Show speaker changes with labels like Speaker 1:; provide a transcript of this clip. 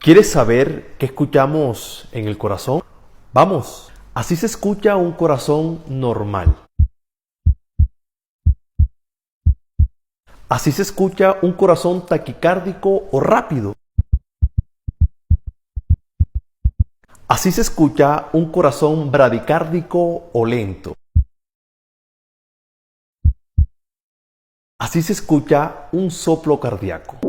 Speaker 1: ¿Quieres saber qué escuchamos en el corazón? Vamos, así se escucha un corazón normal. Así se escucha un corazón taquicárdico o rápido. Así se escucha un corazón bradicárdico o lento. Así se escucha un soplo cardíaco.